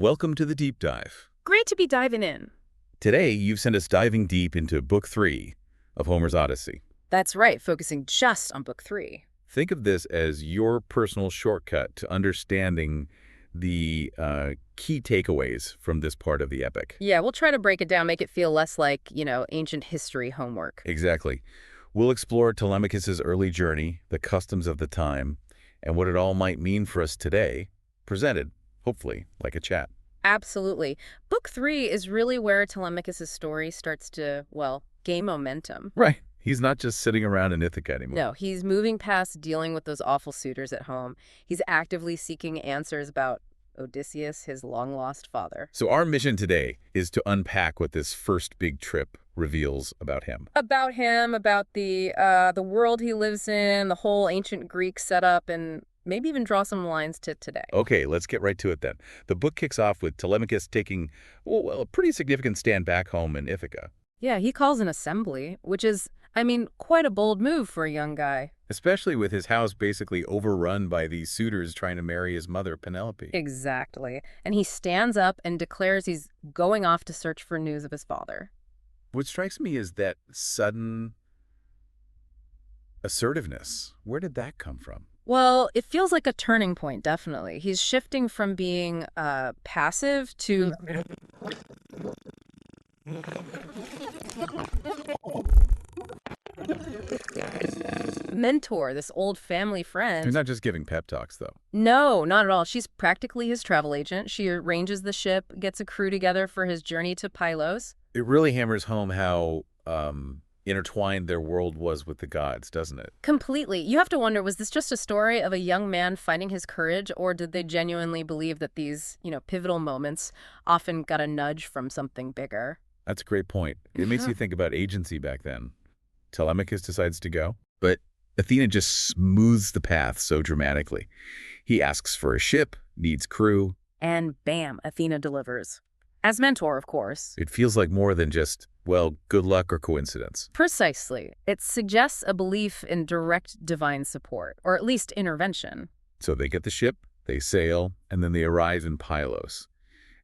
Welcome to the Deep Dive. Great to be diving in. Today, you've sent us diving deep into Book 3 of Homer's Odyssey. That's right, focusing just on Book 3. Think of this as your personal shortcut to understanding the key takeaways from this part of the epic. Yeah, we'll try to break it down, make it feel less like, ancient history homework. Exactly. We'll explore Telemachus' early journey, the customs of the time, and what it all might mean for us today, presented, hopefully, like a chat. Absolutely. Book 3 is really where Telemachus' story starts to, gain momentum. Right. He's not just sitting around in Ithaca anymore. No, he's moving past dealing with those awful suitors at home. He's actively seeking answers about Odysseus, his long-lost father. So our mission today is to unpack what this first big trip reveals about him. About him, about the world he lives in, the whole ancient Greek setup, and maybe even draw some lines to today. Okay, let's get right to it then. The book kicks off with Telemachus taking, a pretty significant stand back home in Ithaca. Yeah, he calls an assembly, which is, quite a bold move for a young guy. Especially with his house basically overrun by these suitors trying to marry his mother, Penelope. Exactly. And he stands up and declares he's going off to search for news of his father. What strikes me is that sudden assertiveness. Where did that come from? Well, it feels like a turning point, definitely. He's shifting from being passive to mentor, this old family friend. He's not just giving pep talks, though. No, not at all. She's practically his travel agent. She arranges the ship, gets a crew together for his journey to Pylos. It really hammers home how intertwined their world was with the gods, doesn't it? Completely. You have to wonder, was this just a story of a young man finding his courage, or did they genuinely believe that these, pivotal moments often got a nudge from something bigger? That's a great point. It makes you think about agency back then. Telemachus decides to go, but Athena just smooths the path so dramatically. He asks for a ship, needs crew. And bam, Athena delivers. As mentor, of course. It feels like more than just, good luck or coincidence. Precisely. It suggests a belief in direct divine support, or at least intervention. So they get the ship, they sail, and then they arrive in Pylos.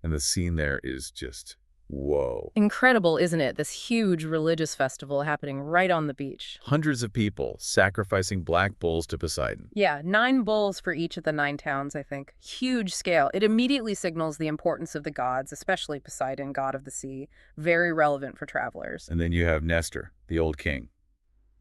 And the scene there is just, whoa. Incredible, isn't it? This huge religious festival happening right on the beach. Hundreds of people sacrificing black bulls to Poseidon. Yeah, 9 bulls for each of the 9 towns, I think. Huge scale. It immediately signals the importance of the gods, especially Poseidon, god of the sea. Very relevant for travelers. And then you have Nestor, the old king.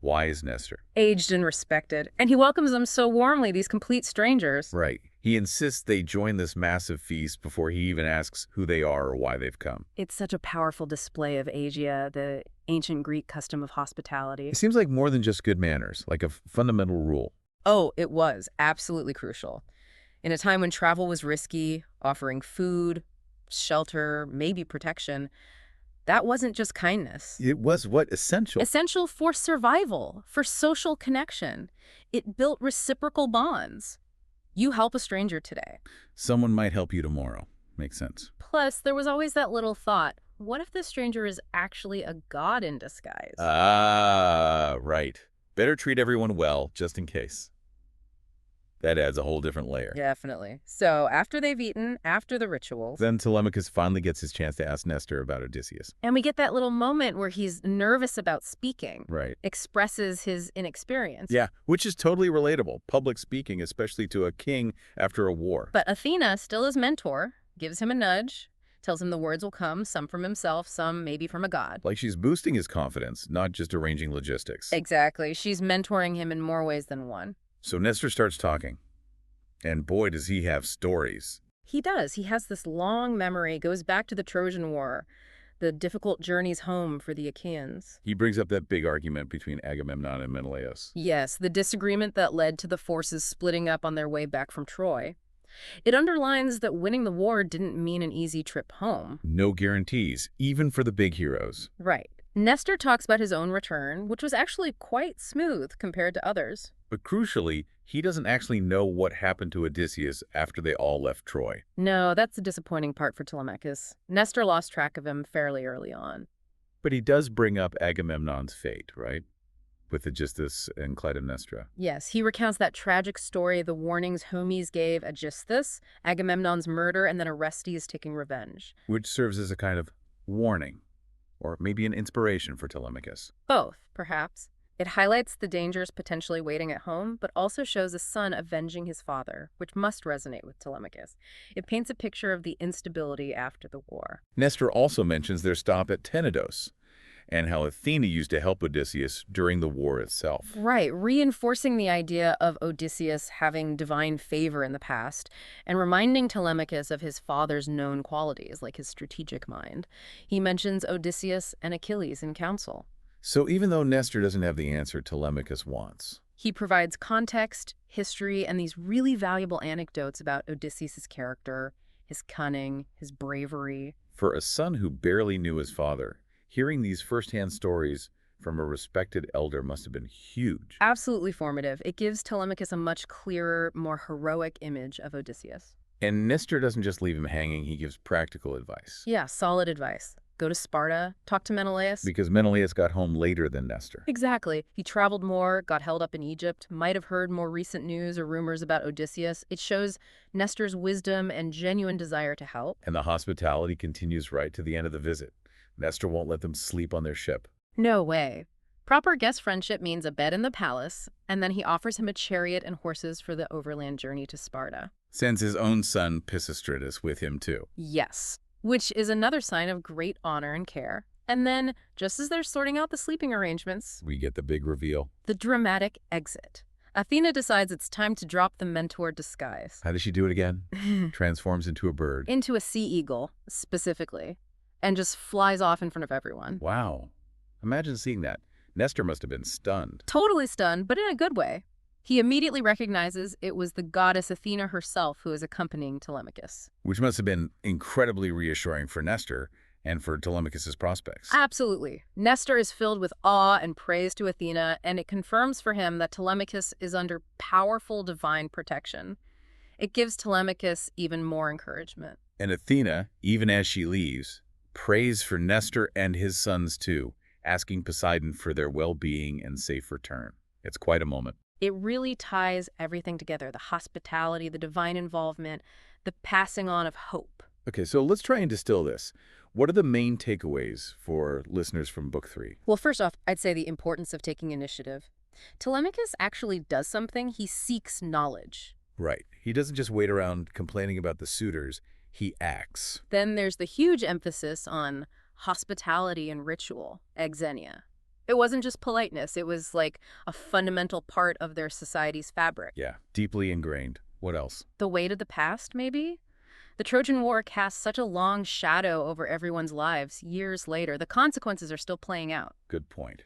Wise Nestor. Aged and respected. And he welcomes them so warmly, these complete strangers. Right. He insists they join this massive feast before he even asks who they are or why they've come. It's such a powerful display of agia, the ancient Greek custom of hospitality. It seems like more than just good manners, like a fundamental rule. Oh, it was absolutely crucial. In a time when travel was risky, offering food, shelter, maybe protection, that wasn't just kindness. It was what? Essential. Essential for survival, for social connection. It built reciprocal bonds. You help a stranger today. Someone might help you tomorrow. Makes sense. Plus, there was always that little thought, what if this stranger is actually a god in disguise? Ah, right. Better treat everyone well, just in case. That adds a whole different layer. Definitely. So after they've eaten, after the rituals, Then Telemachus finally gets his chance to ask Nestor about Odysseus. and we get that little moment where he's nervous about speaking, Right. expresses his inexperience. Yeah, which is totally relatable. Public speaking, especially to a king after a war. But Athena, still his mentor, gives him a nudge, tells him the words will come, some from himself, some maybe from a god. Like she's boosting his confidence, not just arranging logistics. Exactly. She's mentoring him in more ways than one. So Nestor starts talking. And boy, does he have stories. He does. He has this long memory, goes back to the Trojan War, the difficult journeys home for the Achaeans. He brings up that big argument between Agamemnon and Menelaus. Yes, the disagreement that led to the forces splitting up on their way back from Troy. It underlines that winning the war didn't mean an easy trip home. No guarantees, even for the big heroes. Right. Nestor talks about his own return, which was actually quite smooth compared to others. But crucially, he doesn't actually know what happened to Odysseus after they all left Troy. No, that's the disappointing part for Telemachus. Nestor lost track of him fairly early on. But he does bring up Agamemnon's fate, right? with Aegisthus and Clytemnestra. Yes, he recounts that tragic story, the warnings Hermes gave Aegisthus, Agamemnon's murder, and then Orestes taking revenge. Which serves as a kind of warning, or maybe an inspiration for Telemachus. Both, perhaps. It highlights the dangers potentially waiting at home, but also shows a son avenging his father, which must resonate with Telemachus. It paints a picture of the instability after the war. Nestor also mentions their stop at Tenedos, and how Athena used to help Odysseus during the war itself. Right, reinforcing the idea of Odysseus having divine favor in the past, and reminding Telemachus of his father's known qualities, like his strategic mind. He mentions Odysseus and Achilles in council. So even though Nestor doesn't have the answer Telemachus wants, He provides context, history, and these really valuable anecdotes about Odysseus' character, his cunning, his bravery. for a son who barely knew his father, hearing these firsthand stories from a respected elder must have been huge. Absolutely formative. It gives Telemachus a much clearer, more heroic image of Odysseus. And Nestor doesn't just leave him hanging, he gives practical advice. Yeah, solid advice. Go to Sparta, talk to Menelaus. Because Menelaus got home later than Nestor. Exactly. He traveled more, got held up in Egypt, might have heard more recent news or rumors about Odysseus. It shows Nestor's wisdom and genuine desire to help. And the hospitality continues right to the end of the visit. Nestor won't let them sleep on their ship. No way. Proper guest friendship means a bed in the palace, and then he offers him a chariot and horses for the overland journey to Sparta. Sends his own son Pisistratus with him too. Yes, which is another sign of great honor and care. And then, just as they're sorting out the sleeping arrangements, We get the big reveal. the dramatic exit. Athena decides it's time to drop the mentor disguise. How does she do it again? Transforms into a bird. Into a sea eagle, specifically, and just flies off in front of everyone. Wow. Imagine seeing that. Nestor must have been stunned. Totally stunned, but in a good way. He immediately recognizes it was the goddess Athena herself who is accompanying Telemachus. Which must have been incredibly reassuring for Nestor and for Telemachus' prospects. Absolutely. Nestor is filled with awe and praise to Athena, and it confirms for him that Telemachus is under powerful divine protection. It gives Telemachus even more encouragement. And Athena, even as she leaves, prays for Nestor and his sons too, asking Poseidon for their well-being and safe return. It's quite a moment. It really ties everything together, the hospitality, the divine involvement, the passing on of hope. Okay, so let's try and distill this. What are the main takeaways for listeners from Book 3? Well, first off, I'd say the importance of taking initiative. Telemachus actually does something. He seeks knowledge. Right. He doesn't just wait around complaining about the suitors. He acts. Then there's the huge emphasis on hospitality and ritual, exenia. It wasn't just politeness. It was like a fundamental part of their society's fabric. Yeah, deeply ingrained. What else? The weight of the past, maybe? The Trojan War casts such a long shadow over everyone's lives years later. The consequences are still playing out. Good point.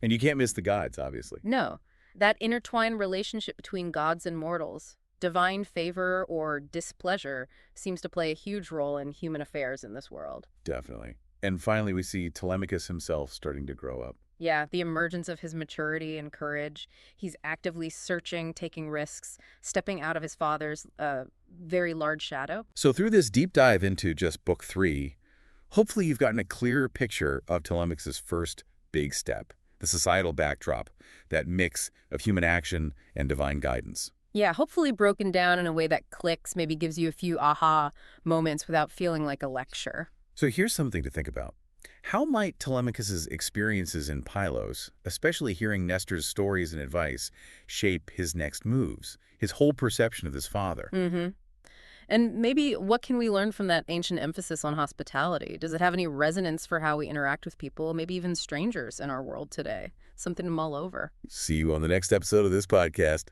And you can't miss the gods, obviously. No, that intertwined relationship between gods and mortals, divine favor or displeasure, seems to play a huge role in human affairs in this world. Definitely. And finally, we see Telemachus himself starting to grow up. Yeah, the emergence of his maturity and courage. He's actively searching, taking risks, stepping out of his father's very large shadow. So through this deep dive into just Book 3, hopefully you've gotten a clearer picture of Telemachus' first big step, the societal backdrop, that mix of human action and divine guidance. Yeah, hopefully broken down in a way that clicks, maybe gives you a few aha moments without feeling like a lecture. So here's something to think about. How might Telemachus' experiences in Pylos, especially hearing Nestor's stories and advice, shape his next moves, his whole perception of his father? And maybe what can we learn from that ancient emphasis on hospitality? Does it have any resonance for how we interact with people, maybe even strangers in our world today? Something to mull over. See you on the next episode of this podcast.